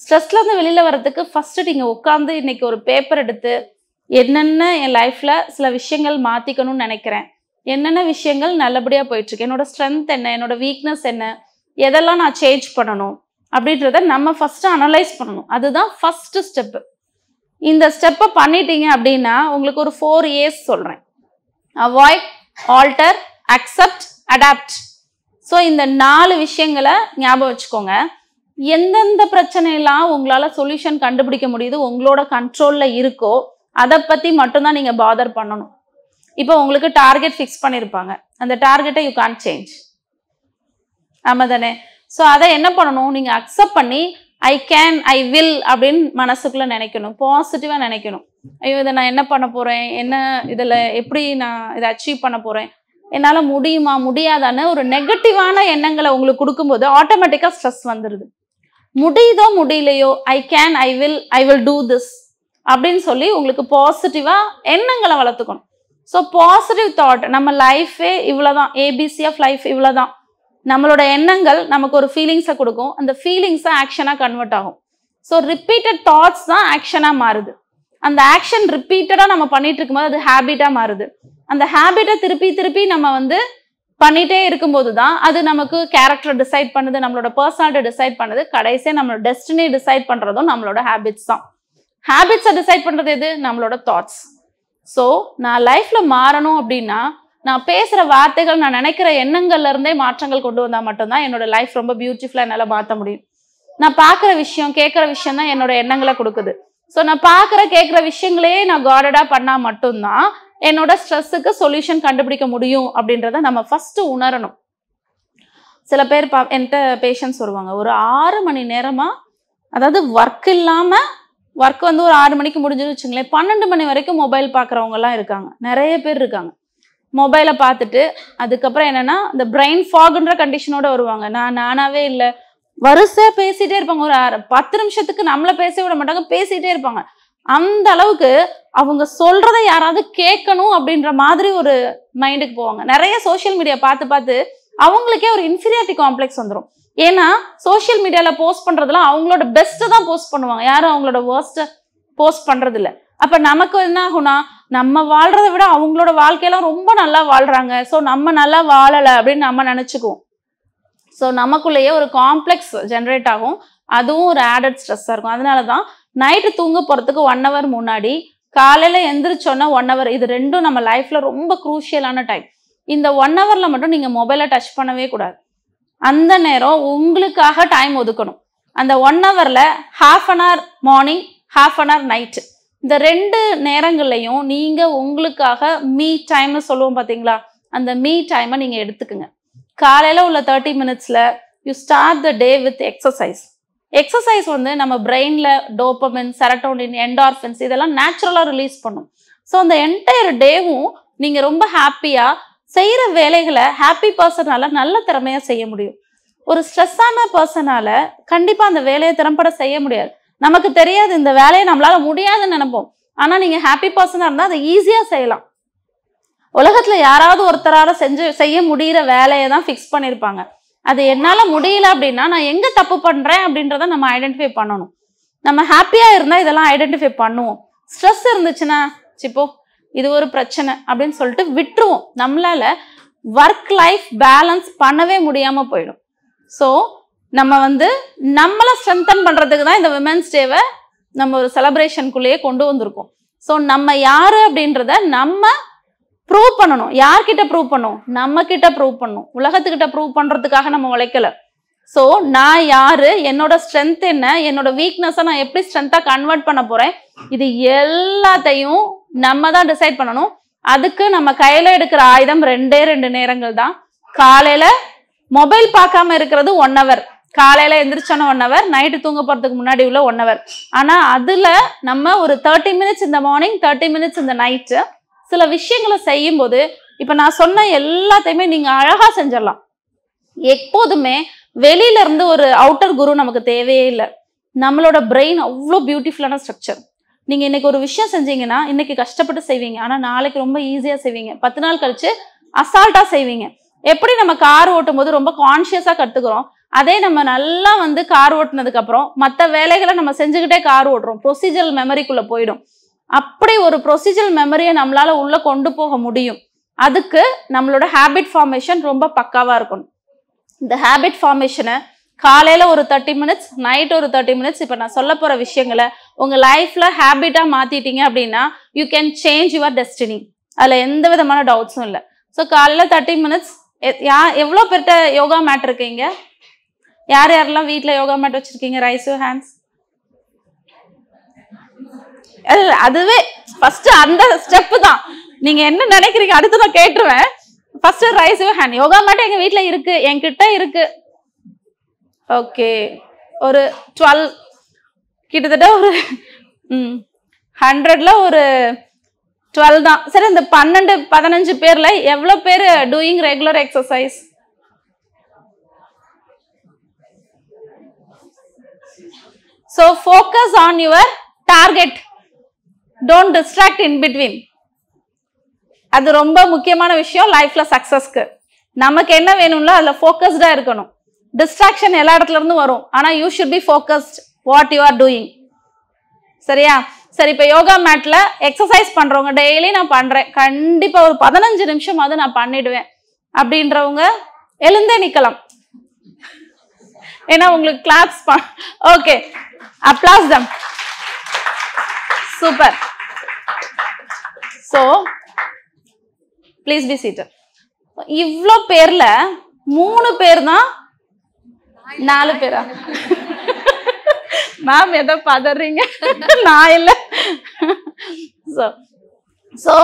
ஸ்ட்ரெஸ்லேருந்து வெளியில் வர்றதுக்கு ஃபஸ்ட்டு நீங்கள் உட்காந்து இன்னைக்கு ஒரு பேப்பர் எடுத்து என்னென்ன என் லைஃப்பில் சில விஷயங்கள் மாற்றிக்கணும்னு நினைக்கிறேன், என்னென்ன விஷயங்கள் நல்லபடியாக போயிட்டுருக்கு, என்னோட ஸ்ட்ரென்த் என்ன, என்னோட வீக்னஸ் என்ன, எதெல்லாம் நான் சேஞ்ச் பண்ணணும் அப்படின்றத நம்ம ஃபஸ்ட்டு அனலைஸ் பண்ணணும். அதுதான் ஃபஸ்ட்டு ஸ்டெப்பு. இந்த ஸ்டெப்பை பண்ணிட்டீங்க அப்படின்னா உங்களுக்கு ஒரு 4 A's சொல்கிறேன். Avoid, alter, accept, adapt. So இந்த 4 விஷயங்களை ஞாபகம் வச்சுக்கோங்க. எந்தெந்த பிரச்சனையெல்லாம் உங்களால் சொல்யூஷன் கண்டுபிடிக்க முடியுது, உங்களோட கண்ட்ரோலில் இருக்கோ அதை பற்றி மட்டும்தான் நீங்கள் பாதர் பண்ணணும். இப்போ உங்களுக்கு டார்கெட் ஃபிக்ஸ் பண்ணியிருப்பாங்க, அந்த டார்கெட்டை யூ கான்ட் சேஞ்ச். ஆமாம் தானே? ஸோ அதை என்ன பண்ணணும், நீங்கள் அக்செப்ட் பண்ணி ஐ கேன், ஐ வில் அப்படின்னு மனசுக்குள்ளே நினைக்கணும், பாசிட்டிவாக நினைக்கணும். ஐயோ இதை நான் என்ன பண்ண போகிறேன், என்ன இதில் எப்படி நான் இதை அச்சீவ் பண்ண போகிறேன், என்னால் முடியுமா முடியாதான்னு ஒரு நெகட்டிவான எண்ணங்களை உங்களுக்கு கொடுக்கும்போது ஆட்டோமேட்டிக்காக ஸ்ட்ரெஸ் வந்துடுது. முடியுதோ முடியலையோ I can, I will do this அப்படின்னு சொல்லி உங்களுக்கு பாசிட்டிவாக எண்ணங்களை வளர்த்துக்கணும். ஸோ பாசிட்டிவ் தாட், நம்ம லைஃபே இவ்வளோதான், ஏபிசி ஆஃப் லைஃப் இவ்வளோதான். நம்மளோட எண்ணங்கள் நமக்கு ஒரு ஃபீலிங்ஸை கொடுக்கும், அந்த ஃபீலிங்ஸை ஆக்ஷனாக கன்வெர்ட் ஆகும். ஸோ ரிப்பீட்டட் தாட்ஸ் தான் ஆக்ஷனாக மாறுது. அந்த ஆக்ஷன் ரிப்பீட்டடாக நம்ம பண்ணிட்டு இருக்கும்போது அது ஹேபிட்டாக மாறுது. அந்த ஹேபிட்டை திருப்பி திருப்பி நம்ம பண்ணிட்டே இருக்கும்போது தான் அது நமக்கு கேரக்டர் டிசைட் பண்ணுது, நம்மளோட பர்சனாலிட்டி டிசைட் பண்ணுது, கடைசியாக நம்மளோட டெஸ்டினி டிசைட் பண்ணுறதும் நம்மளோட ஹேபிட்ஸ் தான். ஹேபிட்ஸை டிசைட் பண்ணுறது எது? நம்மளோட தாட்ஸ். ஸோ நான் லைஃப்பில் மாறணும் அப்படின்னா நான் பேசுகிற வார்த்தைகள், நான் நினைக்கிற எண்ணங்கள்ல இருந்தே மாற்றங்கள் கொண்டு வந்தால் மட்டும்தான் என்னோட லைஃப் ரொம்ப பியூட்டிஃபுல்லாக என்னால் மாற்ற முடியும். நான் பார்க்குற விஷயம், கேட்குற விஷயம் தான் என்னோட எண்ணங்களை கொடுக்குது. ஸோ நான் பார்க்குற கேட்குற விஷயங்களே நான் கார்டடாக பண்ணால் மட்டும்தான் என்னோட ஸ்ட்ரெஸ்ஸுக்கு சொல்யூஷன் கண்டுபிடிக்க முடியும் அப்படின்றத நம்ம ஃபஸ்ட்டு உணரணும். சில பேர் என்கிட்ட பேஷண்ட்ஸ் வருவாங்க, ஒரு 6 மணி நேரமாக, அதாவது ஒர்க் இல்லாமல், ஒர்க் ஒரு 6 மணிக்கு முடிஞ்சுன்னு வச்சுங்களேன், 12 மணி வரைக்கும் மொபைல் பார்க்குறவங்கலாம் இருக்காங்க, நிறைய பேர் இருக்காங்க. மொபைலை பார்த்துட்டு அதுக்கப்புறம் என்னென்னா இந்த பிரெயின் ஃபாகுன்ற கண்டிஷனோட வருவாங்க. நானாவே இல்லை, வரிசையாக பேசிகிட்டே இருப்பாங்க. ஒரு 10 நிமிஷத்துக்கு நம்மளை பேச விட மாட்டாங்க, பேசிகிட்டே இருப்பாங்க. அந்த அளவுக்கு அவங்க சொல்றதை யாராவது கேட்கணும் அப்படின்ற மாதிரி ஒரு மைண்டுக்கு போவாங்க. நிறைய சோஷியல் மீடியா பார்த்து பார்த்து அவங்களுக்கே ஒரு இன்ஃபீரியாரிட்டி காம்ப்ளெக்ஸ் வந்துடும். ஏன்னா சோஷியல் மீடியால போஸ்ட் பண்றதுலாம் அவங்களோட பெஸ்ட் தான் போஸ்ட் பண்ணுவாங்க, யாரும் அவங்களோட வேர்ஸ்ட் போஸ்ட் பண்றது இல்லை. அப்ப நமக்கு என்ன ஆகும்னா, நம்ம வாழ்றதை விட அவங்களோட வாழ்க்கையெல்லாம் ரொம்ப நல்லா வாழ்றாங்க, ஸோ நம்ம நல்லா வாழலை அப்படின்னு நம்ம நினைச்சுக்குவோம். ஸோ நமக்குள்ளேயே ஒரு காம்ப்ளெக்ஸ் ஜென்ரேட் ஆகும், அதுவும் ஒரு ஆடட் ஸ்ட்ரெஸ்ஸாக இருக்கும். அதனாலதான் நைட்டு தூங்க போறதுக்கு 1 hour முன்னாடி, காலையில எந்திரிச்சோன்னா 1 hour, இது ரெண்டும் நம்ம லைஃப்ல ரொம்ப குரூஷியலான டைம். இந்த 1 hourல மட்டும் நீங்க மொபைலை டச் பண்ணவே கூடாது. அந்த நேரம் உங்களுக்காக டைம் ஒதுக்கணும். அந்த 1 hourல 1/2 hour மார்னிங், 1/2 hour நைட்டு, இந்த 2 நேரங்கள்லையும் நீங்க உங்களுக்காக மீ டைம்னு சொல்லுவோம் பார்த்தீங்களா, அந்த மீ டைமை நீங்க எடுத்துக்குங்க. காலையில உள்ள 30 minutesல you start the day with exercise. Exercise வந்து நம்ம பிரெயின்ல டோபமின், செரட்டோனின், என்டார்ஃபின்ஸ் இதெல்லாம் நேச்சுரலாக ரிலீஸ் பண்ணும். ஸோ அந்த என்டையர் டேவும் நீங்க ரொம்ப ஹாப்பியா செய்யற வேலைகளை ஹாப்பி பர்சனால நல்ல திறமையா செய்ய முடியும். ஒரு ஸ்ட்ரெஸ்ஸான பர்சனால கண்டிப்பா அந்த வேலையை திறம்பட செய்ய முடியாது. நமக்கு தெரியாது இந்த வேலையை நம்மளால முடியாதுன்னு நினைப்போம். ஆனா நீங்க ஹாப்பி பர்சனா இருந்தா அதை ஈஸியா செய்யலாம். உலகத்துல யாராவது ஒருத்தரால செய்ய முடிகிற வேலையை தான் ஃபிக்ஸ் பண்ணியிருப்பாங்க. அது என்னால முடியல அப்படின்னா நான் எங்க தப்பு பண்றேன் அப்படின்றத நம்ம ஐடென்டிஃபை பண்ணணும். நம்ம ஹாப்பியா இருந்தா இதெல்லாம் ஐடென்டிஃபை பண்ணுவோம். ஸ்ட்ரெஸ் இருந்துச்சுன்னா சிப்போ இது ஒரு பிரச்சனை அப்படின்னு சொல்லிட்டு விட்டுருவோம். நம்மளால ஒர்க் லைஃப் பேலன்ஸ் பண்ணவே முடியாம போயிடும். ஸோ நம்ம வந்து நம்மளை ஸ்ட்ரென்தன் பண்றதுக்கு தான் இந்த விமென்ஸ் டேவை நம்ம ஒரு செலிப்ரேஷனுக்குள்ளேயே கொண்டு வந்திருக்கோம். ஸோ நம்ம யாரு அப்படின்றத நம்ம ப்ரூவ் பண்ணணும். யார்கிட்ட ப்ரூவ் பண்ணும்? நம்ம கிட்ட ப்ரூவ் பண்ணும். உலகத்துக்கிட்ட ப்ரூவ் பண்றதுக்காக நம்ம உழைக்கல. ஸோ நான் யாரு, என்னோட ஸ்ட்ரென்த் என்ன, என்னோட வீக்னஸை நான் எப்படி ஸ்ட்ரென்த்தா கன்வெர்ட் பண்ண போறேன், இது எல்லாத்தையும் நம்ம தான் டிசைட் பண்ணணும். அதுக்கு நம்ம கையில எடுக்கிற ஆயுதம் 2 நேரங்கள் தான். காலையில மொபைல் பார்க்காம இருக்கிறது 1 hour, காலையில எந்திரிச்சோன்னா 1 hour, நைட்டு தூங்க போறதுக்கு முன்னாடி உள்ள 1 hour. ஆனா அதுல நம்ம ஒரு 30 minutes இந்த மார்னிங், 30 minutes இந்த நைட்டு சில விஷயங்களை செய்யும் போது, இப்ப நான் சொன்ன எல்லாத்தையுமே நீங்க அழகா செஞ்சிடலாம். எப்போதுமே வெளியில இருந்து ஒரு அவுட்டர் குரு நமக்கு தேவையே இல்லை. நம்மளோட பிரெயின் அவ்வளோ பியூட்டிஃபுல்லான ஸ்ட்ரக்சர். நீங்க இன்னைக்கு ஒரு விஷயம் செஞ்சீங்கன்னா இன்னைக்கு கஷ்டப்பட்டு செய்வீங்க, ஆனா நாளைக்கு ரொம்ப ஈஸியா செய்வீங்க, 10 நாள் கழிச்சு அசால்ட்டா செய்வீங்க. எப்படி நம்ம கார் ஓட்டும் போது ரொம்ப கான்சியஸா கத்துக்கிறோம், அதே நம்ம நல்லா வந்து கார் ஓட்டுனதுக்கு அப்புறம் மற்ற வேலைகளை நம்ம செஞ்சுக்கிட்டே கார் ஓட்டுறோம், ப்ரொசீஜரல் மெமரிக்குள்ள போயிடும். அப்படி ஒரு ப்ரொசீஜரல் மெமரியை நம்மளால உள்ள கொண்டு போக முடியும். அதுக்கு நம்மளோட ஹேபிட் ஃபார்மேஷன் ரொம்ப பக்காவா இருக்கணும். இந்த ஹேபிட் ஃபார்மேஷனை காலையில ஒரு 30 minutes, நைட் ஒரு 30 minutes, இப்போ நான் சொல்ல போற விஷயங்களை உங்க லைஃப்ல ஹேபிட்டா மாத்திட்டீங்க அப்படின்னா you can change your destiny. அதுல எந்த விதமான டவுட்ஸும் இல்லை. ஸோ காலையில 30 minutes. எவ்வளோ பேர்கிட்ட யோகா மேட் இருக்கீங்க? யாரெல்லாம் வீட்டில் யோகா மேட் வச்சிருக்கீங்க? Raise your hands. அதுவே ஃபர்ஸ்ட் அந்த ஸ்டெப் தான். நீங்க என்ன நினைக்கிறீங்க அடுத்து நான் கேட்டுருவேன். First raise your hand. Yoga mat எங்க வீட்டில் இருக்கு, என்கிட்ட இருக்கு. ஓகே, ஒரு 12, கிட்டத்தட்ட ஒரு 100ல ஒரு 12 தான். சரி, இந்த 12-15 பேர்ல எவ்வளவு பேர் doing regular exercise? So focus on your target, don't distract in between. அது ரொம்ப முக்கியமான விஷயம் லைஃப்ல சக்சஸ்க்கு. நமக்கு என்ன வேணும்ல அதுல ஃபோக்கஸ்டா இருக்கணும். டிஸ்ட்ராக்ஷன் எல்லா இடத்துல இருந்து வரும், ஆனா you should be focused what you are doing. சரியா? சரி, இப்போ யோகா மேட்ல எக்ஸசைஸ் பண்றவங்க டெய்லி நான் பண்றேன், கண்டிப்பா ஒரு 15 நிமிஷமாவது நான் பண்ணிடுவேன் அப்படின்றவங்க எழுந்தே நிக்கலாம். ஏன்னா உங்களுக்கு claps. Okay, applause them. Super. So please be seated. இவ்வளோ பேர்ல 3 பேர் தான், 4 பேரா? மேம் எதோ பதறீங்க, நான் இல்லை. ஸோ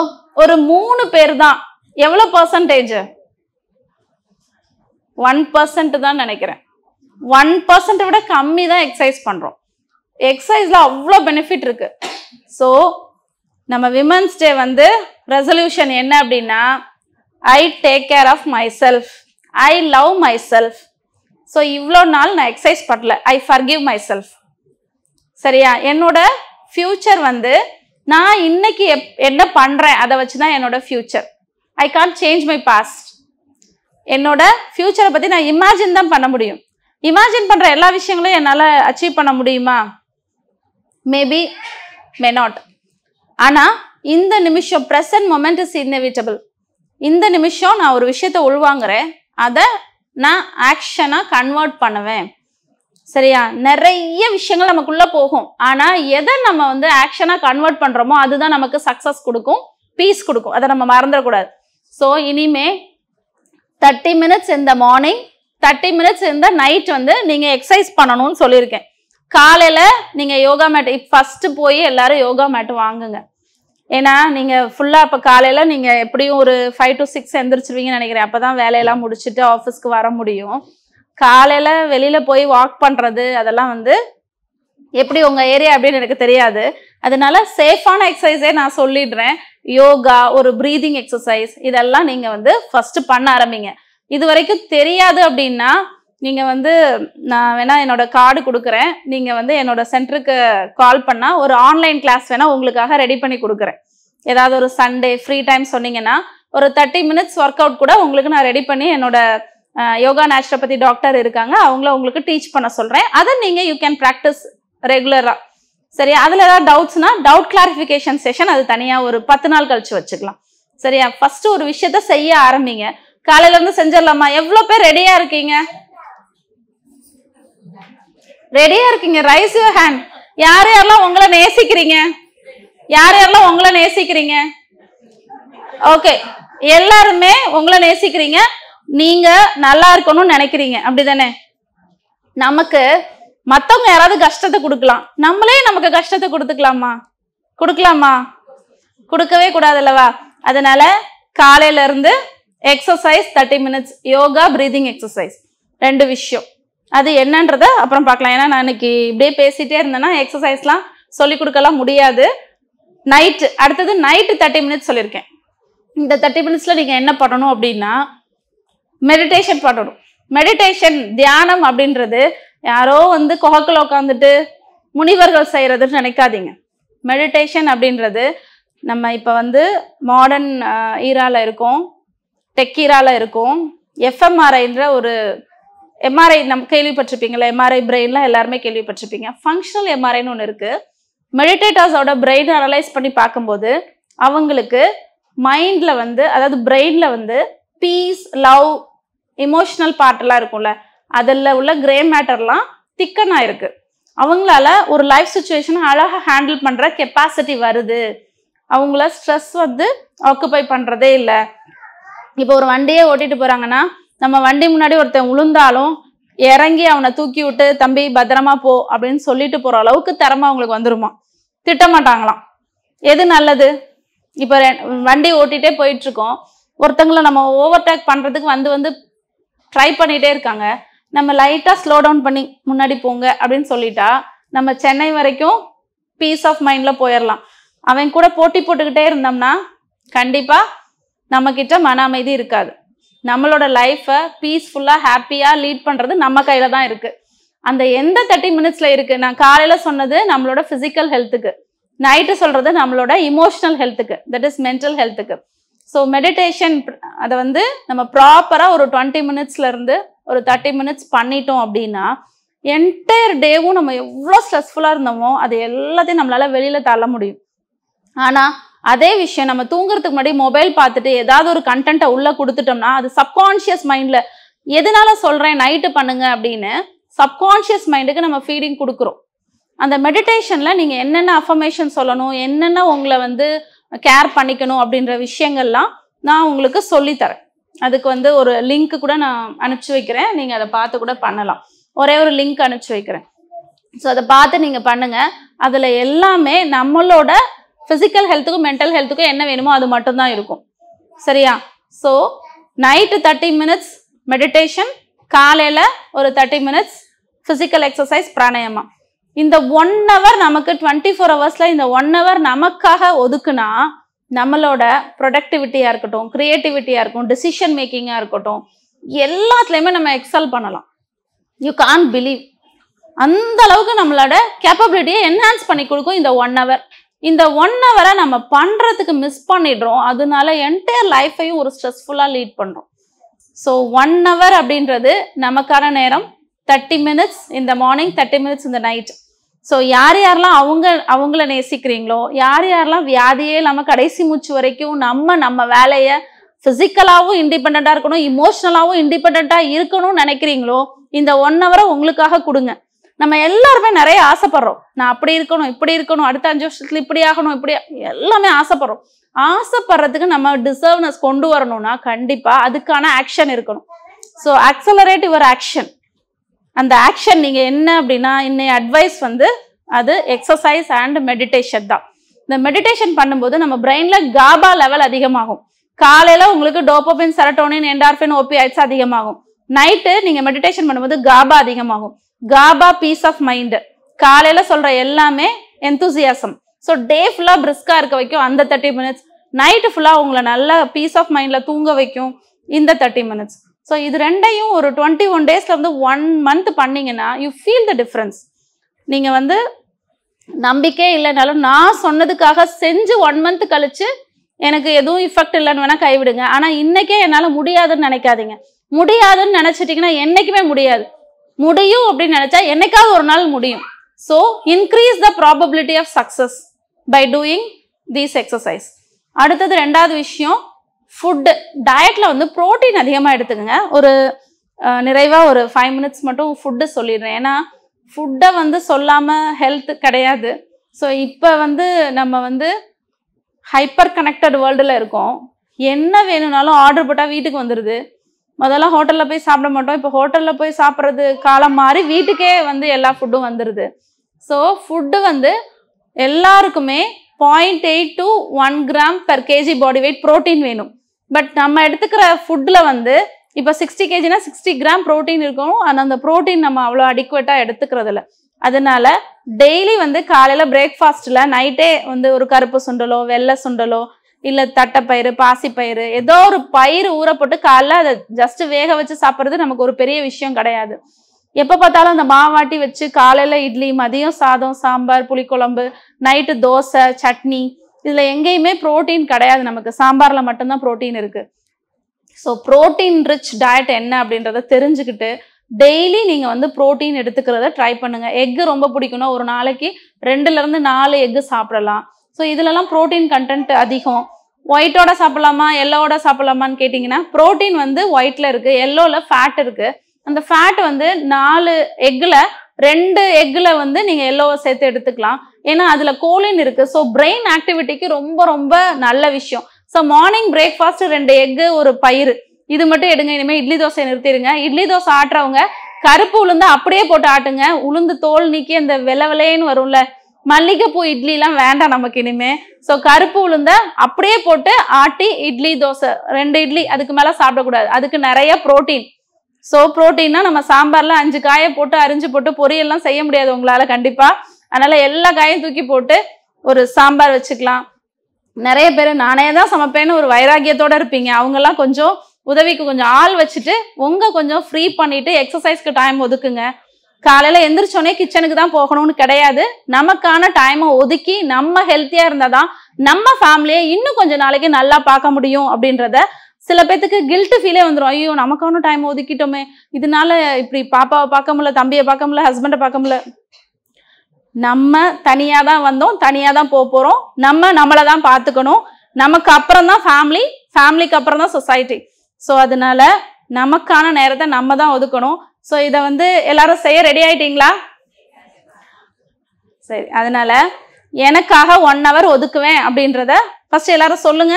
ஒரு 3 பேர் தான். எவ்வளோ பர்சன்டேஜ்? 1% தான் நினைக்கிறேன். 1% விட கம்மி தான் எக்ஸசைஸ் பண்றோம். எக்ஸசைஸ்ல அவ்வளோ பெனிஃபிட் இருக்கு. ஸோ நம்ம விமென்ஸ் டே வந்து ரெசல்யூஷன் என்ன அப்படின்னா, I take care of myself, I love myself. So இவ்வளோ நாள் நான் எக்ஸசைஸ் பண்ணல, ஐ ஃபர்கிவ் மை செல்ஃப். சரியா? என்னோட ஃபியூச்சர் வந்து நான் இன்னைக்கு என்ன பண்றேன் அதை வச்சுதான் என்னோட future. I can't change my past. என்னோட ஃபியூச்சரை பத்தி நான் இமேஜின் தான் பண்ண முடியும். இமேஜின் பண்ற எல்லா விஷயங்களையும் என்னால அச்சீவ் பண்ண முடியுமா? Maybe, may not. ஆனா இந்த நிமிஷம் present moment is inevitable. இந்த நிமிஷம் நான் ஒரு விஷயத்தை உள்வாங்குறேன், அதை நான் ஆக்ஷனா கன்வெர்ட் பண்ணுவேன். சரியா? நிறைய விஷயங்கள் நமக்குள்ள போகும். ஆனா எதை நம்ம வந்து ஆக்ஷனா கன்வெர்ட் பண்றோமோ அதுதான் நமக்கு சக்சஸ் கொடுக்கும், பீஸ் கொடுக்கும். அதை நம்ம மறந்துடக்கூடாது. ஸோ இனிமே 30 minutes in the morning, 30 minutes in the night வந்து நீங்க எக்ஸசைஸ் பண்ணணும்னு சொல்லியிருக்கேன். காலையில நீங்க யோகா மேட் ஃபர்ஸ்ட் போய் எல்லாரும் யோகா மேட் வாங்குங்க. ஏன்னா நீங்க ஃபுல்லா இப்ப காலையில நீங்க எப்படியும் ஒரு 5 to 6 எந்திரிச்சிருவீங்கன்னு நினைக்கிறேன். அப்பதான் வேலையெல்லாம் முடிச்சுட்டு ஆஃபீஸ்க்கு வர முடியும். காலையில வெளியில போய் வாக் பண்றது அதெல்லாம் வந்து எப்படி உங்க ஏரியா அப்படின்னு எனக்கு தெரியாது. அதனால சேஃபான எக்ஸசைஸே நான் சொல்லிடுறேன். யோகா, ஒரு பிரீதிங் எக்ஸசைஸ், இதெல்லாம் நீங்க வந்து ஃபர்ஸ்ட் பண்ண ஆரம்பிங்க. இது வரைக்கும் தெரியாது அப்படின்னா நீங்க வந்து நான் வேணா என்னோட கார்டு கொடுக்குறேன். நீங்க வந்து என்னோட சென்டருக்கு கால் பண்ணா ஒரு ஆன்லைன் கிளாஸ் வேணா உங்களுக்காக ரெடி பண்ணி கொடுக்குறேன். ஏதாவது ஒரு சண்டே ஃப்ரீ டைம் சொன்னீங்கன்னா ஒரு 30 minutes ஒர்க் அவுட் கூட உங்களுக்கு நான் ரெடி பண்ணி என்னோட யோகா நேச்சுரோபதி டாக்டர் இருக்காங்க, அவங்கள உங்களுக்கு டீச் பண்ண சொல்றேன். அதை நீங்க யூ கேன் ப்ராக்டிஸ் ரெகுலரா. சரியா? அதுல ஏதாவது டவுட்ஸ்னா டவுட் கிளாரிஃபிகேஷன் செஷன் அது தனியா ஒரு 10 நாள் கழிச்சு வச்சுக்கலாம். சரியா? ஃபர்ஸ்ட் ஒரு விஷயத்த செய்ய ஆரம்பிங்க. காலையில இருந்து செஞ்சிடலாமா? எவ்வளவு பேர் ரெடியா இருக்கீங்க? ரெடியா இருக்கீங்க? Rice your hand. யார் யாரெல்லாம் உங்களை நேசிக்கிறீங்க? யார் யாரெல்லாம் உங்களை நேசிக்கிறீங்க? ஓகே, எல்லாருமே உங்களை நேசிக்கிறீங்க. நீங்க நல்லா இருக்கணும்னு நினைக்கிறீங்க, அப்படிதானே? நமக்கு மத்தவங்க யாராவது கஷ்டத்தை கொடுக்கலாம், நம்மளே நமக்கு கஷ்டத்தை கொடுத்துக்கலாமா? கொடுக்கலாமா? கொடுக்கவே கூடாது அல்லவா? அதனால காலையில இருந்து exercise 30 minutes, yoga, breathing exercise, 2 விஷயம். அது என்னன்றத அப்புறம் பார்க்கலாம். ஏன்னா நான் இன்னைக்கு இப்படியே பேசிட்டே இருந்தேன்னா எக்ஸசைஸ்லாம் சொல்லி கொடுக்கலாம் முடியாது. நைட்டு அடுத்தது நைட்டு 30 minutes சொல்லியிருக்கேன். இந்த 30 minutesல நீங்க என்ன பண்ணணும் அப்படின்னா மெடிடேஷன் பண்ணணும். மெடிடேஷன், தியானம் அப்படின்றது யாரோ வந்து குகைக்குள்ள உட்காந்துட்டு முனிவர்கள் செய்யறதுன்னு நினைக்காதீங்க. மெடிடேஷன் அப்படின்றது நம்ம இப்போ வந்து மாடர்ன் ஈரால இருக்கோம், டெக் ஈரால இருக்கும். எஃப்எம்ஆர்ஐன்ற ஒரு எம்ஆர்ஐ நம்ம கேள்விப்பட்டிருப்பீங்களா? எம்ஆர்ஐ பிரெயின்லாம் எல்லாருமே கேள்விப்பட்டிருப்பீங்க. ஃபங்க்ஷனல் எம்ஆர்ஐன்னு ஒன்று இருக்கு. மெடிடேட்டர்ஸோட பிரெயின் அனலைஸ் பண்ணி பார்க்கும்போது அவங்களுக்கு மைண்ட்ல வந்து, அதாவது பிரெயின்ல வந்து பீஸ், லவ், இமோஷனல் பார்ட்லாம் இருக்கும்ல, அதில் உள்ள கிரே மேட்டர்லாம் திக்கன் ஆயிருக்கு. அவங்களால ஒரு லைஃப் சுச்சுவேஷனை அழகாக ஹேண்டில் பண்ற கெப்பாசிட்டி வருது. அவங்கள ஸ்ட்ரெஸ் வந்து ஆக்குபை பண்றதே இல்லை. இப்போ ஒரு வண்டியே ஓட்டிட்டு போறாங்கன்னா நம்ம வண்டி முன்னாடி ஒருத்தன் உளுந்தாலும் இறங்கி அவனை தூக்கி விட்டு தம்பி பத்திரமா போ அப்படின்னு சொல்லிட்டு போற அளவுக்கு திறமை அவங்களுக்கு வந்துருமா? திட்டமாட்டாங்களாம். எது நல்லது? இப்போ வண்டி ஓட்டிகிட்டே போயிட்டு இருக்கோம், ஒருத்தங்களை நம்ம ஓவர்டேக் பண்றதுக்கு வந்து ட்ரை பண்ணிட்டே இருக்காங்க. நம்ம லைட்டா ஸ்லோ டவுன் பண்ணி முன்னாடி போங்க அப்படின்னு சொல்லிட்டா நம்ம சென்னை வரைக்கும் பீஸ் ஆஃப் மைண்ட்ல போயிடலாம். அவன் கூட போட்டி போட்டுக்கிட்டே இருந்தோம்னா கண்டிப்பா நம்ம கிட்ட மன அமைதி இருக்காது. நம்மளோட லைஃப்பை பீஸ்ஃபுல்லா ஹாப்பியா லீட் பண்றது நம்ம கையில தான் இருக்கு. அந்த எந்த 30 minutesல இருக்கு? நான் காலையில சொன்னது நம்மளோட பிசிக்கல் ஹெல்த்துக்கு, நைட்டு சொல்றது நம்மளோட இமோஷனல் ஹெல்த்துக்கு, தட் இஸ் மென்டல் ஹெல்த்துக்கு. ஸோ மெடிடேஷன் அதை வந்து நம்ம ப்ராப்பரா ஒரு 20 minutesல இருந்து ஒரு 30 minutes பண்ணிட்டோம் அப்படின்னா என்டையர் டேவும் நம்ம எவ்வளோ ஸ்ட்ரெஸ்ஃபுல்லா இருந்தோமோ அது எல்லாத்தையும் நம்மளால வெளியில தள்ள முடியும். ஆனா அதே விஷயம் நம்ம தூங்குறதுக்கு முன்னாடி மொபைல் பார்த்துட்டு ஏதாவது ஒரு கண்டென்ட்டை உள்ள கொடுத்துட்டோம்னா அது சப்கான்ஷியஸ் மைண்ட்ல, எதனால சொல்றேன் நைட்டு பண்ணுங்க அப்படின்னு, சப்கான்ஷியஸ் மைண்டுக்கு நம்ம ஃபீடிங் கொடுக்குறோம். அந்த மெடிடேஷன்ல நீங்க என்னென்ன அஃபர்மேஷன் சொல்லணும், என்னென்ன உங்களை வந்து கேர் பண்ணிக்கணும் அப்படின்ற விஷயங்கள்லாம் நான் உங்களுக்கு சொல்லித்தரேன். அதுக்கு வந்து ஒரு லிங்க் கூட நான் அனுப்பிச்சு வைக்கிறேன், நீங்க அதை பார்த்து கூட பண்ணலாம். ஒரே ஒரு லிங்க் அனுப்பிச்சு வைக்கிறேன். ஸோ அதை பார்த்து நீங்க பண்ணுங்க. அதுல எல்லாமே நம்மளோட பிசிக்கல் ஹெல்த்துக்கும் மென்டல் ஹெல்த்துக்கும் என்ன வேணுமோ அது மட்டும்தான் இருக்கும். சரியா? ஸோ நைட்டு 30 minutes மெடிடேஷன், காலையில ஒரு 30 minutes பிசிக்கல் எக்ஸசைஸ், பிராணாயாமா. இந்த 1 hour நமக்கு 24 hours இந்த 1 hour நமக்காக ஒதுக்குனா நம்மளோட ப்ரொடக்டிவிட்டியா இருக்கட்டும், கிரியேட்டிவிட்டியா இருக்கும், டிசிஷன் மேக்கிங்கா இருக்கட்டும், எல்லாத்துலயுமே நம்ம எக்ஸல் பண்ணலாம். You can't believe. அந்த அளவுக்கு நம்மளோட கேப்பபிலிட்டியை என்ஹான்ஸ் பண்ணி கொடுக்கும் இந்த 1 hour. இந்த 1 hour நம்ம பண்றதுக்கு மிஸ் பண்ணிடுறோம். அதனால என்டையர் லைஃபையும் ஒரு ஸ்ட்ரெஸ்ஃபுல்லா லீட் பண்றோம். ஸோ 1 hour அப்படின்றது நமக்கான நேரம். 30 minutes in the morning, 30 minutes in the night. So யாரெல்லாம் அவங்கள நேசிக்கிறீங்களோ, யாரெல்லாம் வியாதியே இல்லாமல் கடைசி மூச்சு வரைக்கும் நம்ம வேலையை ஃபிசிக்கலாகவும் இண்டிபெண்ட்டாக இருக்கணும், இமோஷனலாகவும் இண்டிபெண்ட்டாக இருக்கணும்னு நினைக்கிறீங்களோ, இந்த 1 hour உங்களுக்காக கொடுங்க. நம்ம எல்லாருமே நிறைய ஆசைப்படுறோம். நான் அப்படி இருக்கணும், இப்படி இருக்கணும், அடுத்த 5 வருஷத்துல இப்படி ஆகணும், இப்படி எல்லாமே ஆசைப்படுறோம். ஆசைப்படுறதுக்கு நம்ம டிசர்வ்னஸ் கொண்டு வரணும்னா கண்டிப்பா அதுக்கான ஆக்ஷன் இருக்கணும். So accelerate your action. அந்த ஆக்ஷன் நீங்க என்ன அப்படின்னா, இன்னைய அட்வைஸ் வந்து அது எக்ஸசைஸ் அண்ட் மெடிடேஷன் தான். இந்த மெடிடேஷன் பண்ணும்போது நம்ம பிரெயின்ல காபா லெவல் அதிகமாகும். காலையில உங்களுக்கு டோபோபின், செரட்டோனின், என்டார்பின், ஓபியாய்ட்ஸ் அதிகமாகும். நைட்டு நீங்க மெடிடேஷன் பண்ணும்போது காபா அதிகமாகும். GABA peace of mind. காலையில சொல்ற எல்லாமே எந்தூசியாசம். ஸோ டே ஃபுல்லா பிரிஸ்கா இருக்க வைக்கும் அந்த 30 minutes. நைட்டு ஃபுல்லா உங்களை நல்ல பீஸ் ஆஃப் மைண்ட்ல தூங்க வைக்கும் இந்த 30 minutes. ஸோ இது ரெண்டையும் ஒரு 21 daysல வந்து 1 month பண்ணீங்கன்னா யூ ஃபீல் த டிஃப்ரென்ஸ். நீங்க வந்து நம்பிக்கை இல்லைனாலும் நான் சொன்னதுக்காக செஞ்சு 1 month கழிச்சு எனக்கு எதுவும் இஃபெக்ட் இல்லைன்னு வேணா கைவிடுங்க. ஆனா இன்னைக்கே என்னால முடியாதுன்னு நினைக்காதீங்க. முடியாதுன்னு நினைச்சிட்டீங்கன்னா என்னைக்குமே முடியாது. முடியும் அப்படின்னு நினைச்சா என்னைக்காவது ஒரு நாள் முடியும். So increase the probability of success by doing these exercise. அடுத்தது 2வது விஷயம், ஃபுட்டு. டயட்ல வந்து ப்ரோட்டீன் அதிகமாக எடுத்துக்கோங்க. ஒரு நிறைவாக ஒரு 5 minutes மட்டும் ஃபுட்டு சொல்லிடுறேன். ஏன்னா ஃபுட்டை வந்து சொல்லாமல் ஹெல்த் கிடையாது. ஸோ இப்போ வந்து நம்ம வந்து ஹைப்பர் கனெக்டட் வேர்ல்டில் இருக்கோம். என்ன வேணும்னாலும் ஆர்டர் போட்டால் வீட்டுக்கு வந்துடுது. முதல்ல ஹோட்டலில் போய் சாப்பிட மாட்டோம். இப்போ ஹோட்டலில் போய் சாப்பிட்றது காலம் மாறி வீட்டுக்கே வந்து எல்லா ஃபுட்டும் வந்துடுது. ஸோ ஃபுட்டு வந்து எல்லாருக்குமே 0.8 to 1 gram per kg body weight protein வேணும். பட் நம்ம எடுத்துக்கிற ஃபுட்டில் வந்து இப்போ 60 kgனா 60 gram ப்ரோட்டீன் இருக்கும். ஆனால் அந்த ப்ரோட்டீன் நம்ம அவ்வளோ அடிக்குவேட்டாக எடுத்துக்கிறது இல்லை. அதனால டெய்லி வந்து காலையில் பிரேக்ஃபாஸ்ட்டில் நைட்டே வந்து ஒரு கருப்பு சுண்டலோ வெள்ளை சுண்டலோ இல்லை தட்டைப்பயிறு, பாசிப்பயிறு, ஏதோ ஒரு பயிறு ஊற போட்டு காலைல அதை ஜஸ்ட் வேக வச்சு சாப்பிட்றது நமக்கு ஒரு பெரிய விஷயம் கிடையாது. எப்போ பார்த்தாலும் அந்த மாவாட்டி வச்சு காலையில் இட்லி, மதியம் சாதம், சாம்பார், புளிக்குழம்பு, நைட்டு தோசை, சட்னி, இதில் எங்கேயுமே ப்ரோட்டீன் கிடையாது. நமக்கு சாம்பாரில் மட்டும்தான் ப்ரோட்டீன் இருக்குது. ஸோ ப்ரோட்டீன் ரிச் டயட் என்ன அப்படின்றத தெரிஞ்சுக்கிட்டு டெய்லி நீங்கள் வந்து ப்ரோட்டீன் எடுத்துக்கிறத ட்ரை பண்ணுங்கள். எக்கு ரொம்ப பிடிக்கும்னா ஒரு நாளைக்கு 2லேருந்து 4 எக்கு சாப்பிடலாம். ஸோ இதிலலாம் ப்ரோட்டீன் கண்டென்ட் அதிகம். ஒயிட்டோட சாப்பிடலாமா எல்லோவோட சாப்பிடலாமான்னு கேட்டிங்கன்னா ப்ரோட்டீன் வந்து ஒயிட்டில் இருக்குது, எல்லோவில் ஃபேட் இருக்குது. அந்த ஃபேட் வந்து 4 எக்கில் 2 எக்கில் வந்து நீங்கள் எல்லோவை சேர்த்து எடுத்துக்கலாம். ஏன்னா அதில் கோலின் இருக்குது. ஸோ பிரெயின் ஆக்டிவிட்டிக்கு ரொம்ப ரொம்ப நல்ல விஷயம். ஸோ மார்னிங் பிரேக்ஃபாஸ்ட் 2 எக்கு, ஒரு பயிறு, இது மட்டும் எடுங்க. இனிமேல் இட்லி தோசை நிறுத்திடுங்க. இட்லி தோசை ஆட்டுறவங்க கருப்பு உளுந்து அப்படியே போட்டு ஆட்டுங்க. உளுந்து தோல் நீக்கி அந்த வெள்ளேன்னு வரும்ல, மல்லிகைப்பூ இட்லிலாம் வேண்டாம் நமக்கு இனிமே. ஸோ கருப்பு உளுந்த அப்படியே போட்டு ஆட்டி இட்லி தோசை 2 இட்லி, அதுக்கு மேலே சாப்பிடக்கூடாது. அதுக்கு நிறைய ப்ரோட்டீன். ஸோ ப்ரோட்டீன்னா நம்ம சாம்பார்ல 5 காயை போட்டு அரிஞ்சு போட்டு பொரியல்லாம் செய்ய முடியாது உங்களால கண்டிப்பா. அதனால எல்லா காயும் தூக்கி போட்டு ஒரு சாம்பார் வச்சுக்கலாம். நிறைய பேர் நானே தான் சமைப்பேன்னு ஒரு வைராக்கியத்தோட இருப்பீங்க. அவங்கெல்லாம் கொஞ்சம் உதவிக்கு கொஞ்சம் ஆள் வச்சுட்டு கொஞ்சம் ஃப்ரீ பண்ணிட்டு எக்ஸசைஸ்க்கு டைம் ஒதுக்குங்க. காலையில எந்திரிச்சோடனே கிச்சனுக்கு தான் போகணும்னு கிடையாது. நமக்கான டைமை ஒதுக்கி நம்ம ஹெல்த்தியா இருந்தாதான் நம்ம ஃபேமிலியை இன்னும் கொஞ்சம் நாளைக்கு நல்லா பார்க்க முடியும் அப்படின்றத சில பேத்துக்கு கில்ட் ஃபீலே வந்துடும். ஐயோ நமக்கான டைம் ஒதுக்கிட்டோமே, இதனால இப்படி பாப்பாவை பார்க்க முடியல, தம்பியை பார்க்க முடியல, ஹஸ்பண்டை பார்க்க முடியல. நம்ம தனியாக தான் வந்தோம், தனியாக தான் போகிறோம். நம்மளை தான் பார்த்துக்கணும். நமக்கு அப்புறம் தான் ஃபேமிலி, ஃபேமிலிக்கு அப்புறம் தான் சொசைட்டி. ஸோ அதனால நமக்கான நேரத்தை நம்ம தான் ஒதுக்கணும். ஸோ இதை வந்து எல்லாரும் செய்ய ரெடி ஆயிட்டீங்களா? சரி, அதனால எனக்காக 1 hour ஒதுக்குவேன் அப்படின்றத ஃபர்ஸ்ட் எல்லாரும் சொல்லுங்க.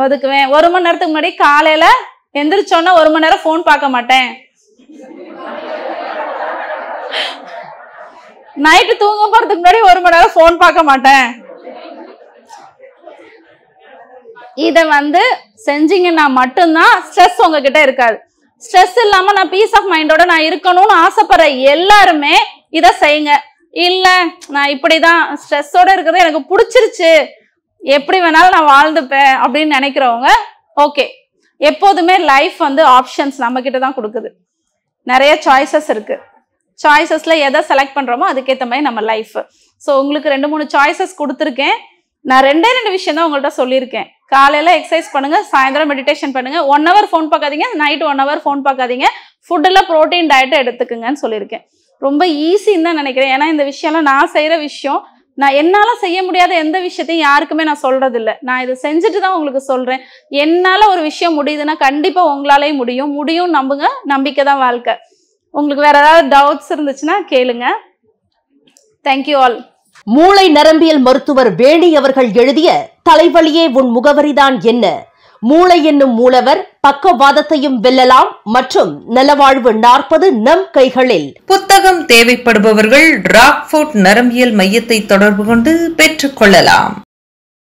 ஒதுக்குவேன். 1 மணி நேரத்துக்கு முன்னாடி காலையில எந்திரிச்சோன்னா 1 மணி நேரம் ஃபோன் பார்க்க மாட்டேன். நைட்டு தூங்க போறதுக்கு முன்னாடி 1 மணி நேரம் ஃபோன் பார்க்க மாட்டேன். இதை வந்து செஞ்சீங்கன்னா மட்டும்தான் ஸ்ட்ரெஸ் உங்ககிட்ட இருக்காது. ஸ்ட்ரெஸ் இல்லாம நான் பீஸ் ஆஃப் மைண்டோட நான் இருக்கணும்னு ஆசைப்படுற எல்லாருமே இதை செய்யுங்க. இல்ல நான் இப்படிதான் ஸ்ட்ரெஸ்ஸோட இருக்கிறது எனக்கு பிடிச்சிருச்சு, எப்படி வேணாலும் நான் வாழ்ந்துப்பேன் அப்படின்னு நினைக்கிறவங்க ஓகே. எப்போதுமே லைஃப் வந்து ஆப்ஷன்ஸ் நம்ம கிட்ட தான் கொடுக்குது. நிறைய சாய்ஸஸ் இருக்கு. சாய்ஸஸ்ல எதை செலக்ட் பண்றோமோ அதுக்கேற்ற மாதிரி நம்ம லைஃப். ஸோ உங்களுக்கு 2-3 சாய்ஸஸ் கொடுத்துருக்கேன். நான் 2 விஷயம் தான் உங்கள்கிட்ட சொல்லியிருக்கேன். காலையில எக்ஸசைஸ் பண்ணுங்க, சாயந்தரம் மெடிடேஷன் பண்ணுங்க. 1 hour ஃபோன் பார்க்காதீங்க, நைட் 1 hour ஃபோன் பார்க்காதீங்க. ஃபுட்ல புரோட்டீன் டயட் எடுத்துக்குங்கன்னு சொல்லியிருக்கேன். ரொம்ப ஈஸின்னு தான் நினைக்கிறேன். ஏன்னா இந்த விஷயம்லாம் நான் செய்யற விஷயம். நான் என்னால செய்ய முடியாத எந்த விஷயத்தையும் யாருக்குமே நான் சொல்றது இல்லை. நான் இதை செஞ்சுட்டு தான் உங்களுக்கு சொல்றேன். என்னால ஒரு விஷயம் முடியுதுன்னா கண்டிப்பா உங்களாலேயும் முடியும் நம்புங்க. நம்பிக்கை தான் வாழ்க்கை. உங்களுக்கு வேற ஏதாவது டவுட்ஸ் இருந்துச்சுன்னா கேளுங்க. Thank you all. மூளை நரம்பியல் மருத்துவர் வேணி அவர்கள் எழுதிய தலைவலியே உன் முகவரிதான் என்ன, மூளை என்னும் மூலவர், பக்கவாதத்தையும் வெல்லலாம் மற்றும் நலவாழ்வு 40 நம் கைகளில் புத்தகம் தேவைப்படுபவர்கள் ராக்ஃபோர்ட் நரம்பியல் மையத்தை தொடர்பு கொண்டு பெற்றுக் கொள்ளலாம்.